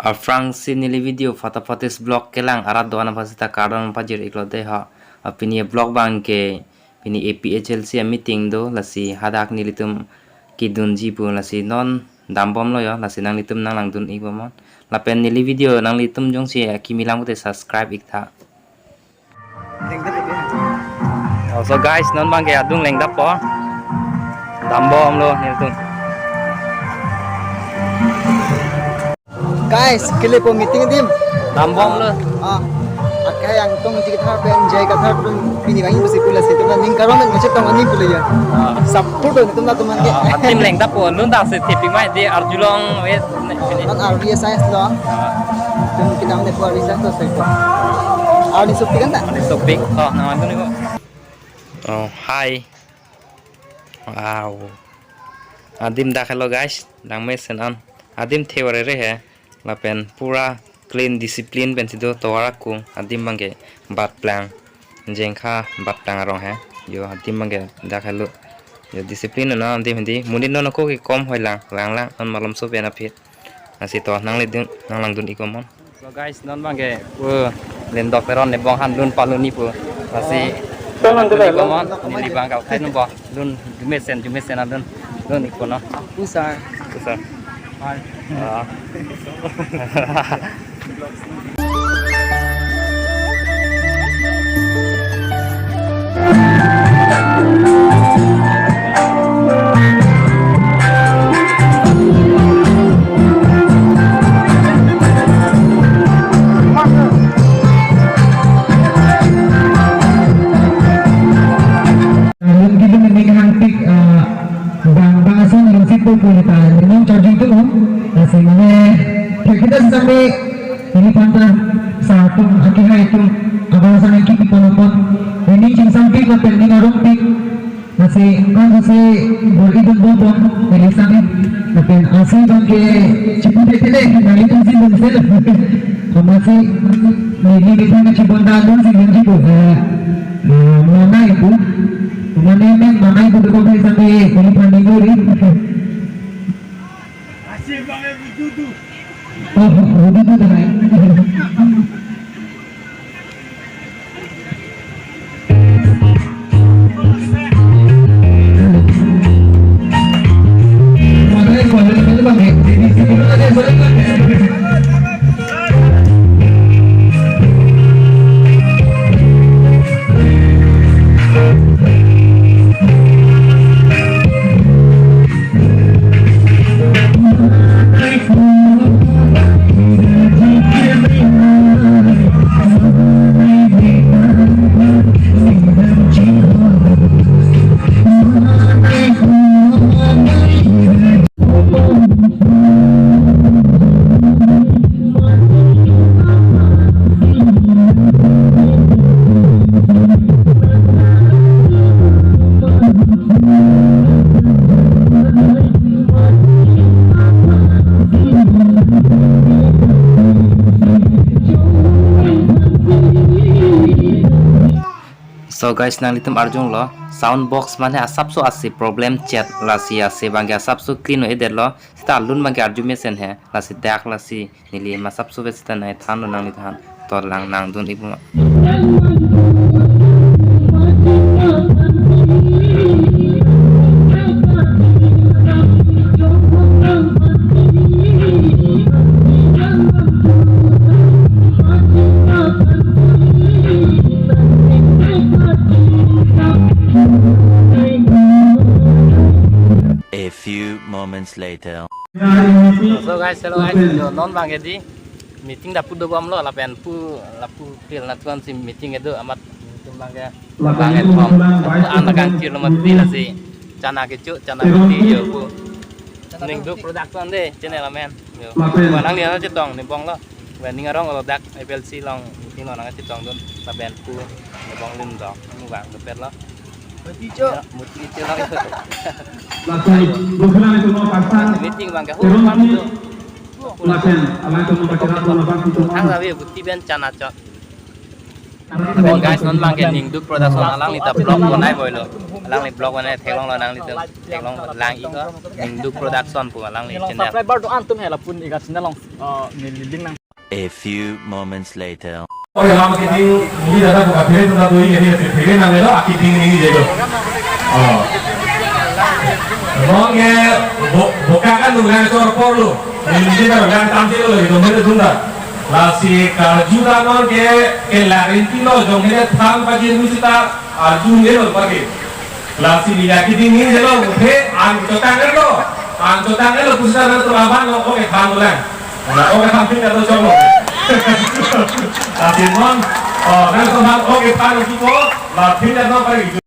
Frang nili video fotopotis blog kelang arat doan apa sita kardon pajir iklote ha pini blog bang ke pini APHLC meeting do lasi hadak nilitum kidun jibu lasi non dambom lo ya lasi nang litum nang langdun igomon lapen nili video nang litum jong si kimilang ute subscribe ikta. So guys non bang ke adung lengdap po dambom lo nilitum. Guys, kili po meeting dim. Dambom lo. Akai yang tong jika thar pen jai ka thar pun pini bangi besi pula situ kan ning karon macam tong ani pula ya. Support itu na teman ke. Tim lengdap po nun dak se tipi mai di arjulong we sini. Kan RBS science lo. Dan kita mana buat research tu saya. Ari sopik kan tak? Ari sopik. Oh, nama tu ni kok. Oh, hi. Wow. Adim dah hello guys. Dang mesen on. Adim theory re hai. Lapen pura clean discipline pen sido tawaraku adim bangke bat plan jengkha bat tangarong hai yo adim bangke dak hello yo discipline na adim hindi munin no ko ki kom hoilang lang on malam so bena phit asi to nang le dun nang lang dun ikomon. So guys non bangke pu len dokteron ne bong han dun paluni pu asi nang dun ikomon ni bang ka thai no bo dun jumesen adun dun ikono Pusar. Kita sampai ini pantai satu akhirnya itu abang sana kita penonton ini cing sampai ke pending orang pik masih beridun bobong dari sana tapi asli bangke cipu dete nah itu sih belum selesai masih ini kita nak cipu dandun sih belum cipu mana itu mana itu betul sampai ini pending orang Asyik banget begitu. Oh, begitu dah. Makanya kalau itu bang, di sini ada So guys nang litum arjung lo sound box mane asap so asi problem chat lasi ase bangke asap so clean eder lo sita alun bangke arju mesen he lasi dak lasi nili masap so besita nai than nang lithan to lang nang dun ibu. A few moments later. So guys, hello guys, yo non bang di meeting dapur do bom lo lapen pu lapu fil na tuan si meeting edo amat meeting bang bom anak kan kilo mati la si cana kecu cana mati yo pu ning do produk tuan de channel men yo nang ni na cetong ni bong lo wen ning arong lo dak FLC long meeting lo nang cetong don lapen pu ni bong lim do mu bang dapet lo muti cok lo bukan itu mau pasang meeting bang ka turun mati lapen alam itu mau pakai ratu lapan itu ang sabi bukti ben cana cok. Ben guys non bang ke ning duk production alang ni ta blog ko nai boilo lang ni blog ane thelong lo nang li thelong lang i ko ning du production pu lang li channel subscriber to an tum hela pun iga channel long ni link nang A few moments later. और हम के दिन मुझे ज्यादा बुका फिरे तो ना दो ही है फिरे ना ले लो आकी दिन नहीं जेलो Long buka kan dengan suara porlu, ini kan dengan tampil loh itu mereka tunda. Lasi karju danon ke larinti loh, jongnya tham pagi musita arju ni loh pagi. Lasi lihat ini jelo, udah angcotan lo pusat itu lawan lo oke tham loh. Nah oke tampil atau coba. Tapi mon, nanti kalau oke tham kita, lah pindah no pergi.